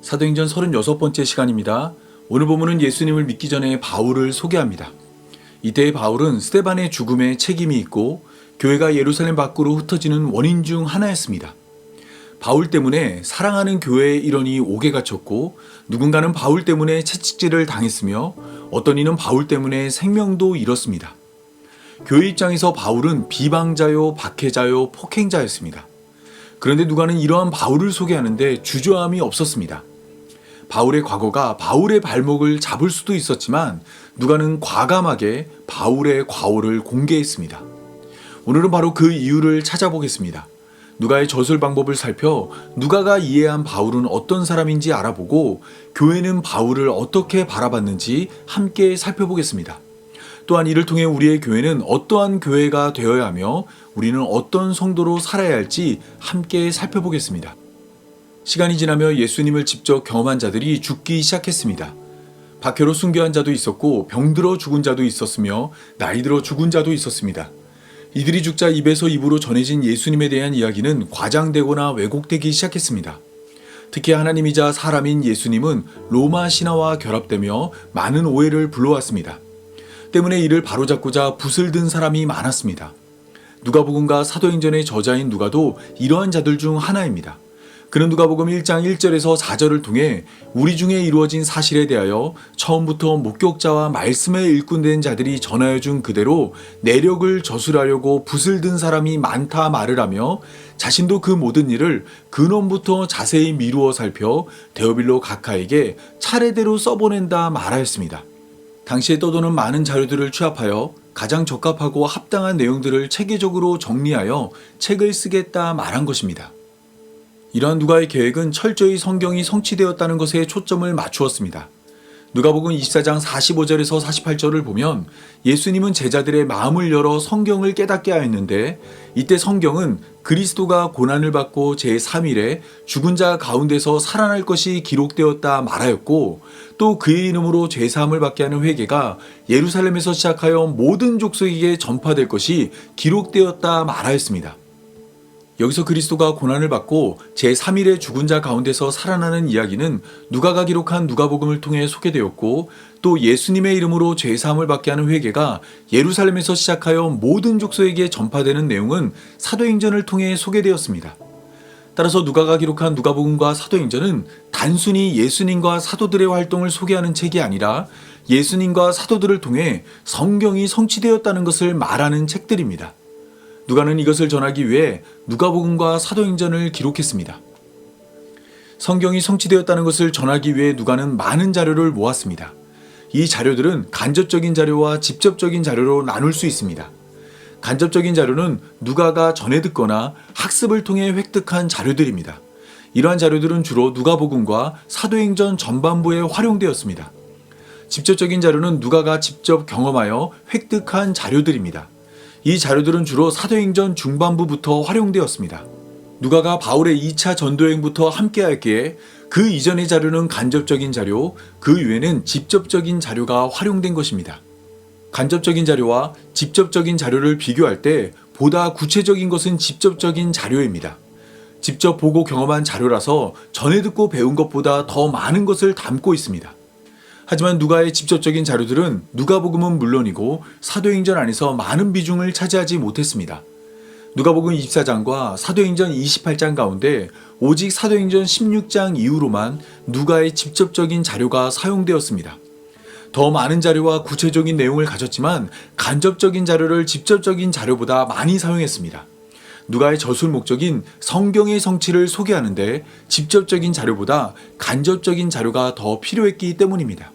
사도행전 36번째 시간입니다. 오늘 본문은 예수님을 믿기 전에 바울을 소개합니다. 이때의 바울은 스데반의 죽음에 책임이 있고 교회가 예루살렘 밖으로 흩어지는 원인 중 하나였습니다. 바울 때문에 사랑하는 교회의 일원이 옥에 갇혔고 누군가는 바울 때문에 채찍질을 당했으며 어떤 이는 바울 때문에 생명도 잃었습니다. 교회 입장에서 바울은 비방자요, 박해자요, 폭행자였습니다. 그런데 누가는 이러한 바울을 소개하는데 주저함이 없었습니다. 바울의 과거가 바울의 발목을 잡을 수도 있었지만 누가는 과감하게 바울의 과오를 공개했습니다. 오늘은 바로 그 이유를 찾아보겠습니다. 누가의 저술 방법을 살펴 누가가 이해한 바울은 어떤 사람인지 알아보고 교회는 바울을 어떻게 바라봤는지 함께 살펴보겠습니다. 또한 이를 통해 우리의 교회는 어떠한 교회가 되어야 하며 우리는 어떤 성도로 살아야 할지 함께 살펴보겠습니다. 시간이 지나며 예수님을 직접 경험한 자들이 죽기 시작했습니다. 박해로 순교한 자도 있었고 병들어 죽은 자도 있었으며 나이 들어 죽은 자도 있었습니다. 이들이 죽자 입에서 입으로 전해진 예수님에 대한 이야기는 과장되거나 왜곡되기 시작했습니다. 특히 하나님이자 사람인 예수님은 로마 신화와 결합되며 많은 오해를 불러왔습니다. 때문에 이를 바로잡고자 붓을 든 사람이 많았습니다. 누가복음과 사도행전의 저자인 누가도 이러한 자들 중 하나입니다. 그는 누가복음 1장 1절에서 4절을 통해 우리 중에 이루어진 사실에 대하여 처음부터 목격자와 말씀에 일꾼된 자들이 전하여 준 그대로 내력을 저술하려고 붓을 든 사람이 많다 말을 하며 자신도 그 모든 일을 근원부터 자세히 미루어 살펴 데오빌로 각하에게 차례대로 써보낸다 말하였습니다. 당시에 떠도는 많은 자료들을 취합하여 가장 적합하고 합당한 내용들을 체계적으로 정리하여 책을 쓰겠다 말한 것입니다. 이러한 누가의 계획은 철저히 성경이 성취되었다는 것에 초점을 맞추었습니다. 누가복음 24장 45절에서 48절을 보면 예수님은 제자들의 마음을 열어 성경을 깨닫게 하였는데 이때 성경은 그리스도가 고난을 받고 제3일에 죽은 자 가운데서 살아날 것이 기록되었다 말하였고 또 그의 이름으로 죄사함을 받게 하는 회개가 예루살렘에서 시작하여 모든 족속에게 전파될 것이 기록되었다 말하였습니다. 여기서 그리스도가 고난을 받고 제3일에 죽은 자 가운데서 살아나는 이야기는 누가가 기록한 누가복음을 통해 소개되었고 또 예수님의 이름으로 죄사함을 받게 하는 회개가 예루살렘에서 시작하여 모든 족속에게 전파되는 내용은 사도행전을 통해 소개되었습니다. 따라서 누가가 기록한 누가복음과 사도행전은 단순히 예수님과 사도들의 활동을 소개하는 책이 아니라 예수님과 사도들을 통해 성경이 성취되었다는 것을 말하는 책들입니다. 누가는 이것을 전하기 위해 누가복음과 사도행전을 기록했습니다. 성경이 성취되었다는 것을 전하기 위해 누가는 많은 자료를 모았습니다. 이 자료들은 간접적인 자료와 직접적인 자료로 나눌 수 있습니다. 간접적인 자료는 누가가 전해 듣거나 학습을 통해 획득한 자료들입니다. 이러한 자료들은 주로 누가복음과 사도행전 전반부에 활용되었습니다. 직접적인 자료는 누가가 직접 경험하여 획득한 자료들입니다. 이 자료들은 주로 사도행전 중반부부터 활용되었습니다. 누가가 바울의 2차 전도여행부터 함께하였기에 그 이전의 자료는 간접적인 자료, 그 이외에는 직접적인 자료가 활용된 것입니다. 간접적인 자료와 직접적인 자료를 비교할 때 보다 구체적인 것은 직접적인 자료입니다. 직접 보고 경험한 자료라서 전해 듣고 배운 것보다 더 많은 것을 담고 있습니다. 하지만 누가의 직접적인 자료들은 누가복음은 물론이고 사도행전 안에서 많은 비중을 차지하지 못했습니다. 누가복음 24장과 사도행전 28장 가운데 오직 사도행전 16장 이후로만 누가의 직접적인 자료가 사용되었습니다. 더 많은 자료와 구체적인 내용을 가졌지만 간접적인 자료를 직접적인 자료보다 많이 사용했습니다. 누가의 저술 목적인 성경의 성취를 소개하는데 직접적인 자료보다 간접적인 자료가 더 필요했기 때문입니다.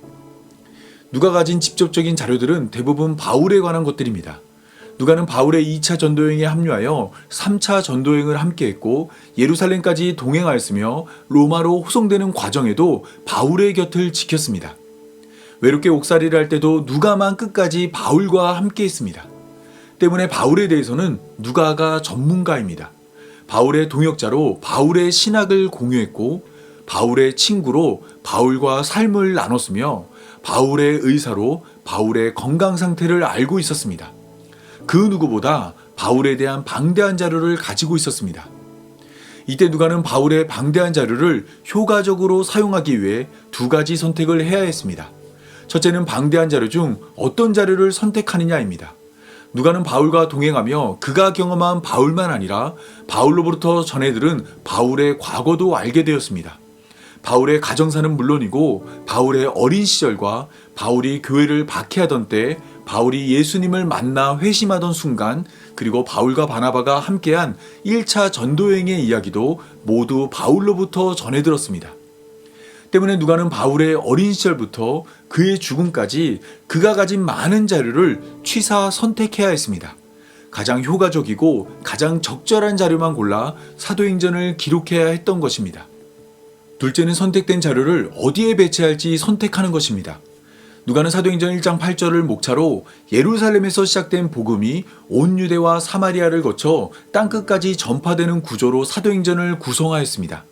누가 가진 직접적인 자료들은 대부분 바울에 관한 것들입니다. 누가는 바울의 2차 전도여행에 합류하여 3차 전도여행을 함께했고 예루살렘까지 동행하였으며 로마로 호송되는 과정에도 바울의 곁을 지켰습니다. 외롭게 옥살이를 할 때도 누가만 끝까지 바울과 함께했습니다. 때문에 바울에 대해서는 누가가 전문가입니다. 바울의 동역자로 바울의 신학을 공유했고 바울의 친구로 바울과 삶을 나눴으며 바울의 의사로 바울의 건강 상태를 알고 있었습니다. 그 누구보다 바울에 대한 방대한 자료를 가지고 있었습니다. 이때 누가는 바울의 방대한 자료를 효과적으로 사용하기 위해 두 가지 선택을 해야 했습니다. 첫째는 방대한 자료 중 어떤 자료를 선택하느냐입니다. 누가는 바울과 동행하며 그가 경험한 바울만 아니라 바울로부터 전해 들은 바울의 과거도 알게 되었습니다. 바울의 가정사는 물론이고 바울의 어린 시절과 바울이 교회를 박해하던 때, 바울이 예수님을 만나 회심하던 순간, 그리고 바울과 바나바가 함께한 1차 전도여행의 이야기도 모두 바울로부터 전해 들었습니다. 때문에 누가는 바울의 어린 시절부터 그의 죽음까지 그가 가진 많은 자료를 취사 선택해야 했습니다. 가장 효과적이고 가장 적절한 자료만 골라 사도행전을 기록해야 했던 것입니다. 둘째는 선택된 자료를 어디에 배치할지 선택하는 것입니다. 누가는 사도행전 1장 8절을 목차로 예루살렘에서 시작된 복음이 온 유대와 사마리아를 거쳐 땅끝까지 전파되는 구조로 사도행전을 구성하였습니다.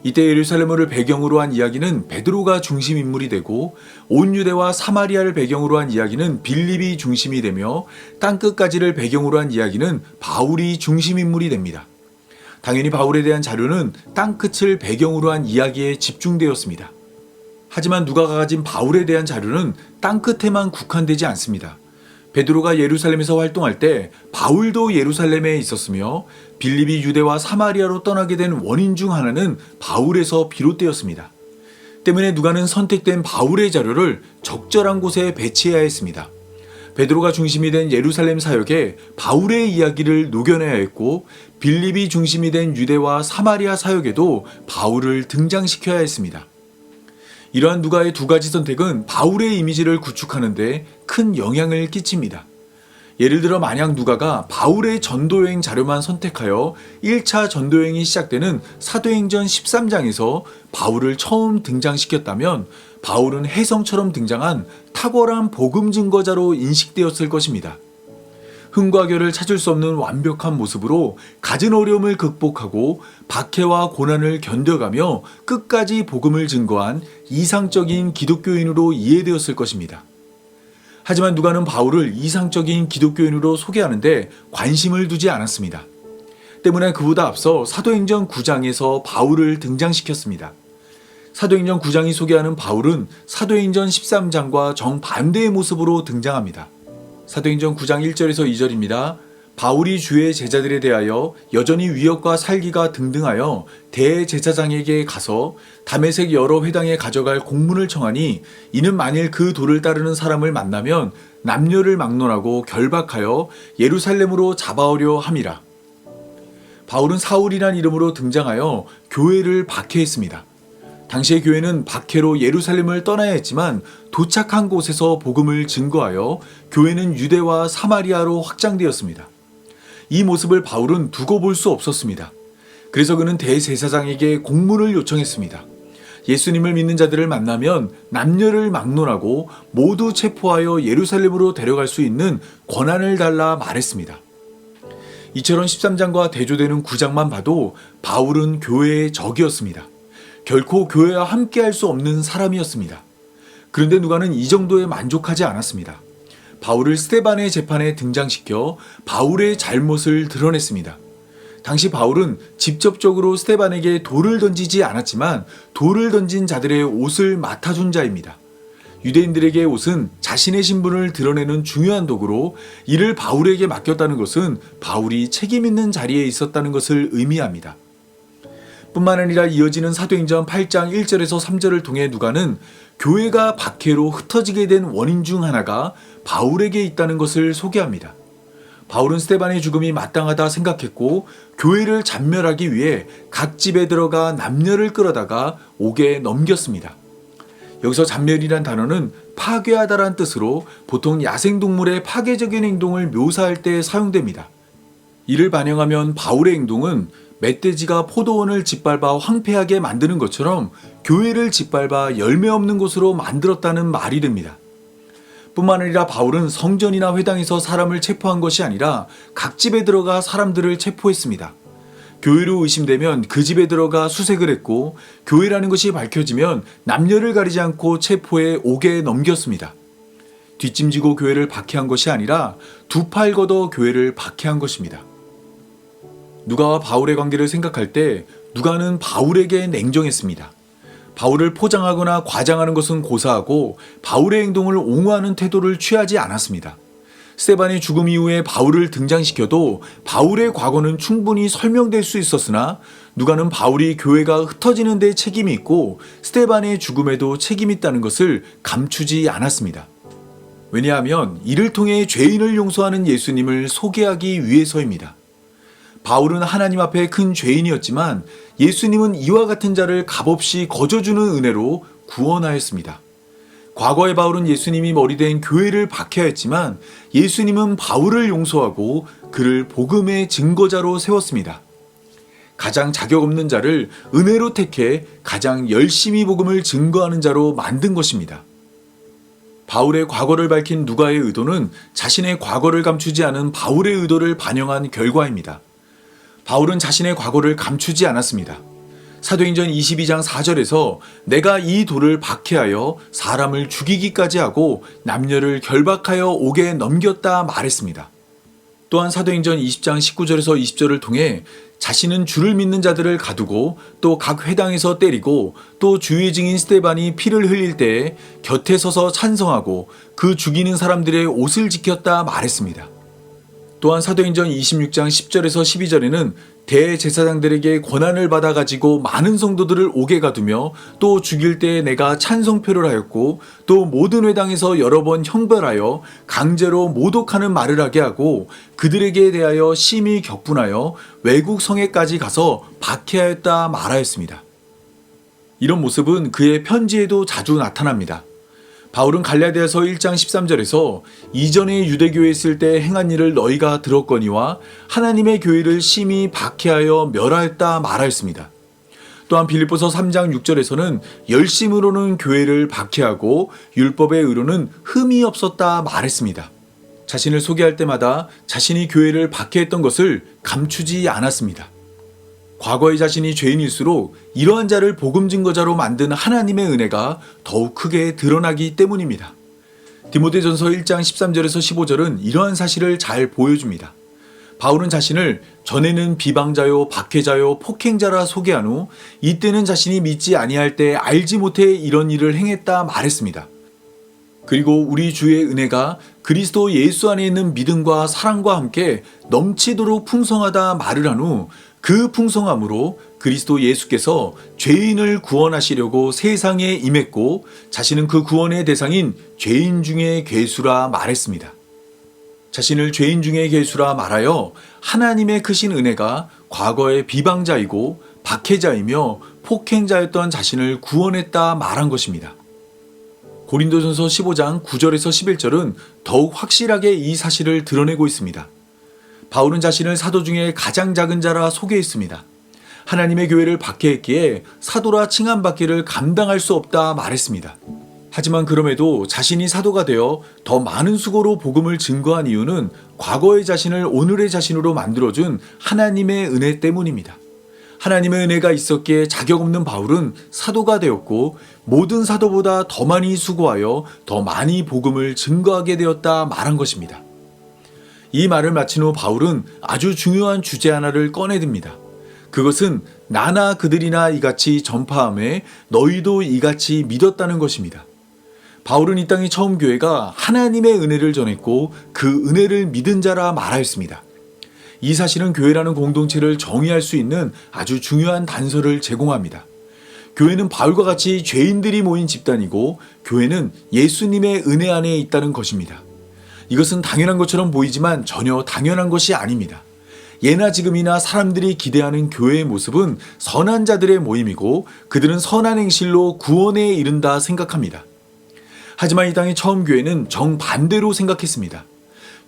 이때 예루살렘을 배경으로 한 이야기는 베드로가 중심 인물이 되고, 온 유대와 사마리아를 배경으로 한 이야기는 빌립이 중심이 되며, 땅끝까지를 배경으로 한 이야기는 바울이 중심 인물이 됩니다. 당연히 바울에 대한 자료는 땅끝을 배경으로 한 이야기에 집중되었습니다. 하지만 누가가 가진 바울에 대한 자료는 땅끝에만 국한되지 않습니다. 베드로가 예루살렘에서 활동할 때 바울도 예루살렘에 있었으며, 빌립이 유대와 사마리아로 떠나게 된 원인 중 하나는 바울에서 비롯되었습니다. 때문에 누가는 선택된 바울의 자료를 적절한 곳에 배치해야 했습니다. 베드로가 중심이 된 예루살렘 사역에 바울의 이야기를 녹여내야 했고, 빌립이 중심이 된 유대와 사마리아 사역에도 바울을 등장시켜야 했습니다. 이러한 누가의 두 가지 선택은 바울의 이미지를 구축하는 데 큰 영향을 끼칩니다. 예를 들어 만약 누가가 바울의 전도여행 자료만 선택하여 1차 전도여행이 시작되는 사도행전 13장에서 바울을 처음 등장시켰다면, 바울은 혜성처럼 등장한 탁월한 복음 증거자로 인식되었을 것입니다. 흥과 결을 찾을 수 없는 완벽한 모습으로 갖은 어려움을 극복하고 박해와 고난을 견뎌가며 끝까지 복음을 증거한 이상적인 기독교인으로 이해되었을 것입니다. 하지만 누가는 바울을 이상적인 기독교인으로 소개하는데 관심을 두지 않았습니다. 때문에 그보다 앞서 사도행전 9장에서 바울을 등장시켰습니다. 사도행전 9장이 소개하는 바울은 사도행전 13장과 정반대의 모습으로 등장합니다. 사도행전 9장 1절에서 2절입니다. 바울이 주의 제자들에 대하여 여전히 위협과 살기가 등등하여 대제사장에게 가서 다메섹 여러 회당에 가져갈 공문을 청하니, 이는 만일 그 도를 따르는 사람을 만나면 남녀를 막론하고 결박하여 예루살렘으로 잡아오려 함이라. 바울은 사울이란 이름으로 등장하여 교회를 박해했습니다. 당시의 교회는 박해로 예루살렘을 떠나야 했지만 도착한 곳에서 복음을 증거하여 교회는 유대와 사마리아로 확장되었습니다. 이 모습을 바울은 두고 볼 수 없었습니다. 그래서 그는 대제사장에게 공문을 요청했습니다. 예수님을 믿는 자들을 만나면 남녀를 막론하고 모두 체포하여 예루살렘으로 데려갈 수 있는 권한을 달라 말했습니다. 이처럼 13장과 대조되는 9장만 봐도 바울은 교회의 적이었습니다. 결코 교회와 함께할 수 없는 사람이었습니다. 그런데 누가는 이 정도에 만족하지 않았습니다. 바울을 스데반의 재판에 등장시켜 바울의 잘못을 드러냈습니다. 당시 바울은 직접적으로 스데반에게 돌을 던지지 않았지만 돌을 던진 자들의 옷을 맡아준 자입니다. 유대인들에게 옷은 자신의 신분을 드러내는 중요한 도구로, 이를 바울에게 맡겼다는 것은 바울이 책임 있는 자리에 있었다는 것을 의미합니다. 뿐만 아니라 이어지는 사도행전 8장 1절에서 3절을 통해 누가는 교회가 박해로 흩어지게 된 원인 중 하나가 바울에게 있다는 것을 소개합니다. 바울은 스데반의 죽음이 마땅하다 생각했고, 교회를 잔멸하기 위해 각 집에 들어가 남녀를 끌어다가 옥에 넘겼습니다. 여기서 잔멸이란 단어는 파괴하다란 뜻으로 보통 야생동물의 파괴적인 행동을 묘사할 때 사용됩니다. 이를 반영하면 바울의 행동은 멧돼지가 포도원을 짓밟아 황폐하게 만드는 것처럼 교회를 짓밟아 열매 없는 곳으로 만들었다는 말이 됩니다. 뿐만 아니라 바울은 성전이나 회당에서 사람을 체포한 것이 아니라 각 집에 들어가 사람들을 체포했습니다. 교회로 의심되면 그 집에 들어가 수색을 했고, 교회라는 것이 밝혀지면 남녀를 가리지 않고 체포해 옥에 넘겼습니다. 뒷짐지고 교회를 박해한 것이 아니라 두 팔 걷어 교회를 박해한 것입니다. 누가와 바울의 관계를 생각할 때 누가는 바울에게 냉정했습니다. 바울을 포장하거나 과장하는 것은 고사하고 바울의 행동을 옹호하는 태도를 취하지 않았습니다. 스데반의 죽음 이후에 바울을 등장시켜도 바울의 과거는 충분히 설명될 수 있었으나 누가는 바울이 교회가 흩어지는 데 책임이 있고 스데반의 죽음에도 책임이 있다는 것을 감추지 않았습니다. 왜냐하면 이를 통해 죄인을 용서하는 예수님을 소개하기 위해서입니다. 바울은 하나님 앞에 큰 죄인이었지만 예수님은 이와 같은 자를 값없이 거저주는 은혜로 구원하였습니다. 과거의 바울은 예수님이 머리된 교회를 박해하였지만 예수님은 바울을 용서하고 그를 복음의 증거자로 세웠습니다. 가장 자격 없는 자를 은혜로 택해 가장 열심히 복음을 증거하는 자로 만든 것입니다. 바울의 과거를 밝힌 누가의 의도는 자신의 과거를 감추지 않은 바울의 의도를 반영한 결과입니다. 바울은 자신의 과거를 감추지 않았습니다. 사도행전 22장 4절에서 내가 이 돌을 박해하여 사람을 죽이기까지 하고 남녀를 결박하여 옥에 넘겼다 말했습니다. 또한 사도행전 20장 19절에서 20절을 통해 자신은 주를 믿는 자들을 가두고 또 각 회당에서 때리고 또 주의 증인 스데반이 피를 흘릴 때에 곁에 서서 찬성하고 그 죽이는 사람들의 옷을 지켰다 말했습니다. 또한 사도행전 26장 10절에서 12절에는 대제사장들에게 권한을 받아가지고 많은 성도들을 옥에 가두며 또 죽일 때에 내가 찬성표를 하였고 또 모든 회당에서 여러 번 형벌하여 강제로 모독하는 말을 하게 하고 그들에게 대하여 심히 격분하여 외국 성에까지 가서 박해하였다 말하였습니다. 이런 모습은 그의 편지에도 자주 나타납니다. 바울은 갈라디아서 1장 13절에서 이전에 유대교에 있을 때 행한 일을 너희가 들었거니와 하나님의 교회를 심히 박해하여 멸하였다 말하였습니다. 또한 빌립보서 3장 6절에서는 열심으로는 교회를 박해하고 율법의 의로는 흠이 없었다 말했습니다. 자신을 소개할 때마다 자신이 교회를 박해했던 것을 감추지 않았습니다. 과거의 자신이 죄인일수록 이러한 자를 복음 증거자로 만든 하나님의 은혜가 더욱 크게 드러나기 때문입니다. 디모데전서 1장 13절에서 15절은 이러한 사실을 잘 보여줍니다. 바울은 자신을 전에는 비방자요 박해자요 폭행자라 소개한 후 이때는 자신이 믿지 아니할 때 알지 못해 이런 일을 행했다 말했습니다. 그리고 우리 주의 은혜가 그리스도 예수 안에 있는 믿음과 사랑과 함께 넘치도록 풍성하다 말을 한 후 그 풍성함으로 그리스도 예수께서 죄인을 구원하시려고 세상에 임했고 자신은 그 구원의 대상인 죄인 중에 괴수라 말했습니다. 자신을 죄인 중에 괴수라 말하여 하나님의 크신 은혜가 과거의 비방자이고 박해자이며 폭행자였던 자신을 구원했다 말한 것입니다. 고린도전서 15장 9절에서 11절은 더욱 확실하게 이 사실을 드러내고 있습니다. 바울은 자신을 사도 중에 가장 작은 자라 소개했습니다. 하나님의 교회를 박해했기에 사도라 칭함받기를 감당할 수 없다 말했습니다. 하지만 그럼에도 자신이 사도가 되어 더 많은 수고로 복음을 증거한 이유는 과거의 자신을 오늘의 자신으로 만들어준 하나님의 은혜 때문입니다. 하나님의 은혜가 있었기에 자격 없는 바울은 사도가 되었고 모든 사도보다 더 많이 수고하여 더 많이 복음을 증거하게 되었다 말한 것입니다. 이 말을 마친 후 바울은 아주 중요한 주제 하나를 꺼내듭니다. 그것은 나나 그들이나 이같이 전파함에 너희도 이같이 믿었다는 것입니다. 바울은 이 땅의 처음 교회가 하나님의 은혜를 전했고 그 은혜를 믿은 자라 말하였습니다. 이 사실은 교회라는 공동체를 정의할 수 있는 아주 중요한 단서를 제공합니다. 교회는 바울과 같이 죄인들이 모인 집단이고 교회는 예수님의 은혜 안에 있다는 것입니다. 이것은 당연한 것처럼 보이지만 전혀 당연한 것이 아닙니다. 예나 지금이나 사람들이 기대하는 교회의 모습은 선한 자들의 모임이고 그들은 선한 행실로 구원에 이른다 생각합니다. 하지만 이 땅의 처음 교회는 정반대로 생각했습니다.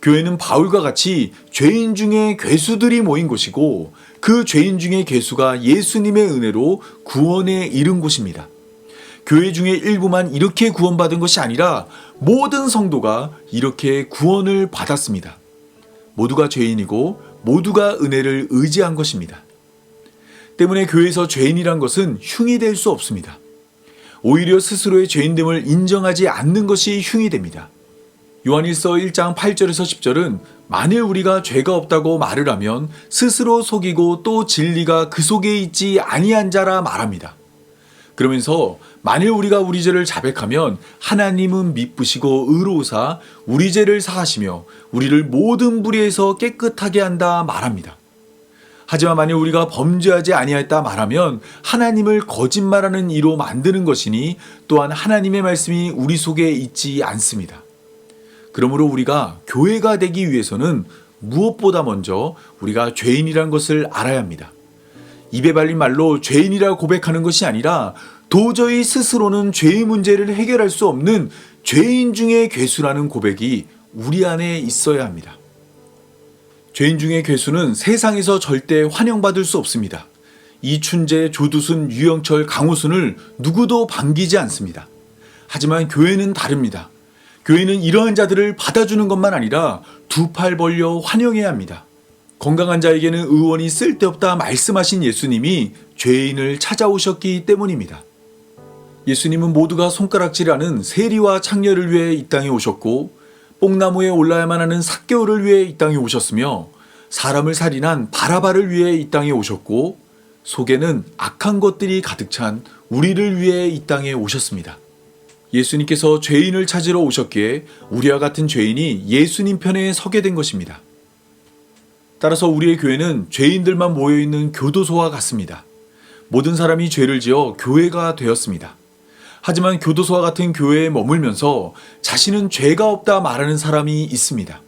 교회는 바울과 같이 죄인 중에 괴수들이 모인 곳이고 그 죄인 중에 괴수가 예수님의 은혜로 구원에 이른 곳입니다. 교회 중에 일부만 이렇게 구원받은 것이 아니라 모든 성도가 이렇게 구원을 받았습니다. 모두가 죄인이고 모두가 은혜를 의지한 것입니다. 때문에 교회에서 죄인이란 것은 흉이 될 수 없습니다. 오히려 스스로의 죄인됨을 인정하지 않는 것이 흉이 됩니다. 요한일서 1장 8절에서 10절은 만일 우리가 죄가 없다고 말을 하면 스스로 속이고 또 진리가 그 속에 있지 아니한 자라 말합니다. 그러면서 만일 우리가 우리 죄를 자백하면 하나님은 미쁘시고 의로우사 우리 죄를 사하시며 우리를 모든 불의에서 깨끗하게 한다 말합니다. 하지만 만일 우리가 범죄하지 아니하였다 말하면 하나님을 거짓말하는 이로 만드는 것이니 또한 하나님의 말씀이 우리 속에 있지 않습니다. 그러므로 우리가 교회가 되기 위해서는 무엇보다 먼저 우리가 죄인이란 것을 알아야 합니다. 입에 발린 말로 죄인이라 고백하는 것이 아니라 도저히 스스로는 죄의 문제를 해결할 수 없는 죄인 중의 괴수라는 고백이 우리 안에 있어야 합니다. 죄인 중의 괴수는 세상에서 절대 환영받을 수 없습니다. 이춘재, 조두순, 유영철, 강호순을 누구도 반기지 않습니다. 하지만 교회는 다릅니다. 교회는 이러한 자들을 받아주는 것만 아니라 두 팔 벌려 환영해야 합니다. 건강한 자에게는 의원이 쓸데없다 말씀하신 예수님이 죄인을 찾아오셨기 때문입니다. 예수님은 모두가 손가락질하는 세리와 창녀를 위해 이 땅에 오셨고 뽕나무에 올라야만 하는 삭개오를 위해 이 땅에 오셨으며 사람을 살인한 바라바를 위해 이 땅에 오셨고 속에는 악한 것들이 가득 찬 우리를 위해 이 땅에 오셨습니다. 예수님께서 죄인을 찾으러 오셨기에 우리와 같은 죄인이 예수님 편에 서게 된 것입니다. 따라서 우리의 교회는 죄인들만 모여있는 교도소와 같습니다. 모든 사람이 죄를 지어 교회가 되었습니다. 하지만 교도소와 같은 교회에 머물면서 자신은 죄가 없다 말하는 사람이 있습니다.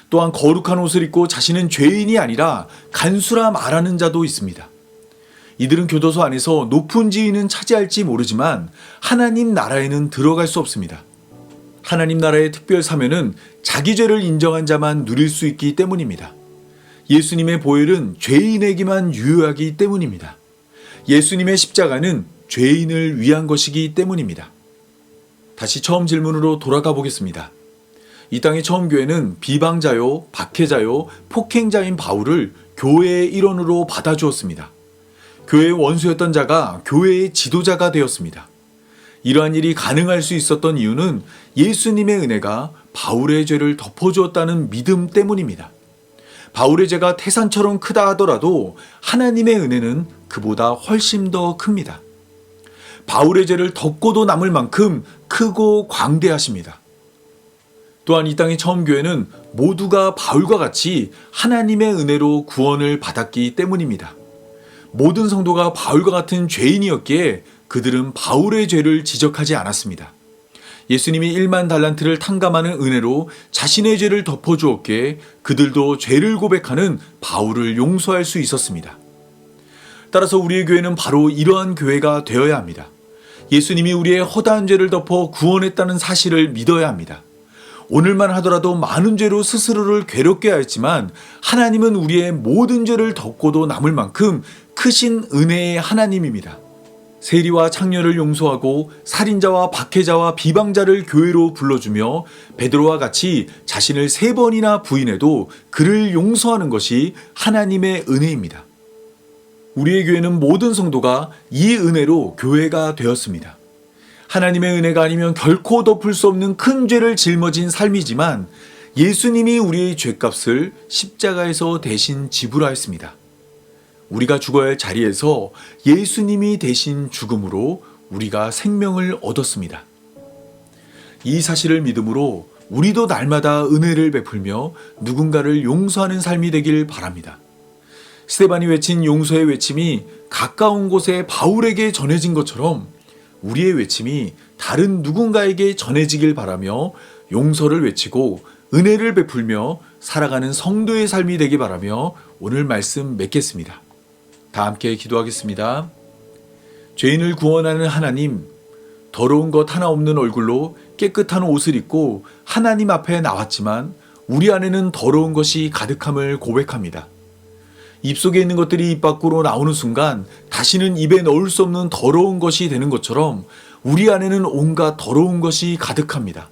또한 거룩한 옷을 입고 자신은 죄인이 아니라 간수라 말하는 자도 있습니다. 이들은 교도소 안에서 높은 지위는 차지할지 모르지만 하나님 나라에는 들어갈 수 없습니다. 하나님 나라의 특별 사면은 자기 죄를 인정한 자만 누릴 수 있기 때문입니다. 예수님의 보혈은 죄인에게만 유효하기 때문입니다. 예수님의 십자가는 죄인을 위한 것이기 때문입니다. 다시 처음 질문으로 돌아가 보겠습니다. 이 땅의 처음 교회는 비방자요, 박해자요, 폭행자인 바울을 교회의 일원으로 받아주었습니다. 교회의 원수였던 자가 교회의 지도자가 되었습니다. 이러한 일이 가능할 수 있었던 이유는 예수님의 은혜가 바울의 죄를 덮어주었다는 믿음 때문입니다. 바울의 죄가 태산처럼 크다 하더라도 하나님의 은혜는 그보다 훨씬 더 큽니다. 바울의 죄를 덮고도 남을 만큼 크고 광대하십니다. 또한 이 땅의 처음 교회는 모두가 바울과 같이 하나님의 은혜로 구원을 받았기 때문입니다. 모든 성도가 바울과 같은 죄인이었기에 그들은 바울의 죄를 지적하지 않았습니다. 예수님이 1만 달란트를 탕감하는 은혜로 자신의 죄를 덮어주었기에 그들도 죄를 고백하는 바울을 용서할 수 있었습니다. 따라서 우리의 교회는 바로 이러한 교회가 되어야 합니다. 예수님이 우리의 허다한 죄를 덮어 구원했다는 사실을 믿어야 합니다. 오늘만 하더라도 많은 죄로 스스로를 괴롭게 하였지만 하나님은 우리의 모든 죄를 덮고도 남을 만큼 크신 은혜의 하나님입니다. 세리와 창녀를 용서하고 살인자와 박해자와 비방자를 교회로 불러주며 베드로와 같이 자신을 3번이나 부인해도 그를 용서하는 것이 하나님의 은혜입니다. 우리의 교회는 모든 성도가 이 은혜로 교회가 되었습니다. 하나님의 은혜가 아니면 결코 덮을 수 없는 큰 죄를 짊어진 삶이지만 예수님이 우리의 죄값을 십자가에서 대신 지불하였습니다. 우리가 죽어야 할 자리에서 예수님이 대신 죽음으로 우리가 생명을 얻었습니다. 이 사실을 믿음으로 우리도 날마다 은혜를 베풀며 누군가를 용서하는 삶이 되길 바랍니다. 스데반이 외친 용서의 외침이 가까운 곳에 바울에게 전해진 것처럼 우리의 외침이 다른 누군가에게 전해지길 바라며 용서를 외치고 은혜를 베풀며 살아가는 성도의 삶이 되기 바라며 오늘 말씀 맺겠습니다. 다 함께 기도하겠습니다. 죄인을 구원하는 하나님, 더러운 것 하나 없는 얼굴로 깨끗한 옷을 입고 하나님 앞에 나왔지만 우리 안에는 더러운 것이 가득함을 고백합니다. 입속에 있는 것들이 입 밖으로 나오는 순간 다시는 입에 넣을 수 없는 더러운 것이 되는 것처럼 우리 안에는 온갖 더러운 것이 가득합니다.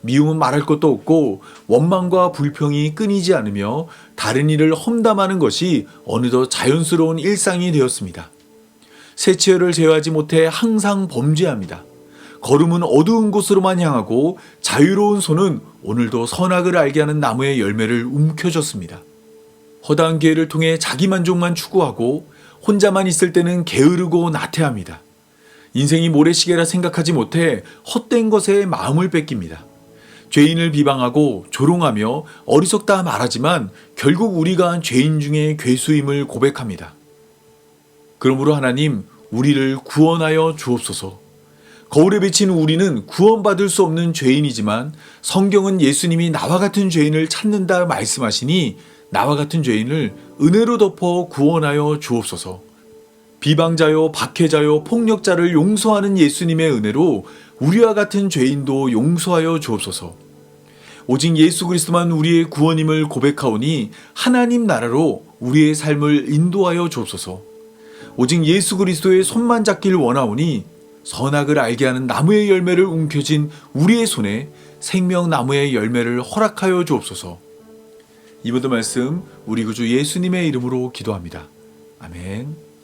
미움은 말할 것도 없고 원망과 불평이 끊이지 않으며 다른 일을 험담하는 것이 어느덧 자연스러운 일상이 되었습니다. 새 치열을 제어하지 못해 항상 범죄합니다. 걸음은 어두운 곳으로만 향하고 자유로운 손은 오늘도 선악을 알게 하는 나무의 열매를 움켜쥐었습니다. 허다한 기회를 통해 자기 만족만 추구하고 혼자만 있을 때는 게으르고 나태합니다. 인생이 모래시계라 생각하지 못해 헛된 것에 마음을 뺏깁니다. 죄인을 비방하고 조롱하며 어리석다 말하지만 결국 우리가 죄인 중에 괴수임을 고백합니다. 그러므로 하나님, 우리를 구원하여 주옵소서. 거울에 비친 우리는 구원받을 수 없는 죄인이지만 성경은 예수님이 나와 같은 죄인을 찾는다 말씀하시니 나와 같은 죄인을 은혜로 덮어 구원하여 주옵소서. 비방자요, 박해자요, 폭력자를 용서하는 예수님의 은혜로 우리와 같은 죄인도 용서하여 주옵소서. 오직 예수 그리스도만 우리의 구원임을 고백하오니 하나님 나라로 우리의 삶을 인도하여 주옵소서. 오직 예수 그리스도의 손만 잡길 원하오니 선악을 알게 하는 나무의 열매를 움켜쥔 우리의 손에 생명나무의 열매를 허락하여 주옵소서. 이번도 말씀 우리 구주 예수님의 이름으로 기도합니다. 아멘.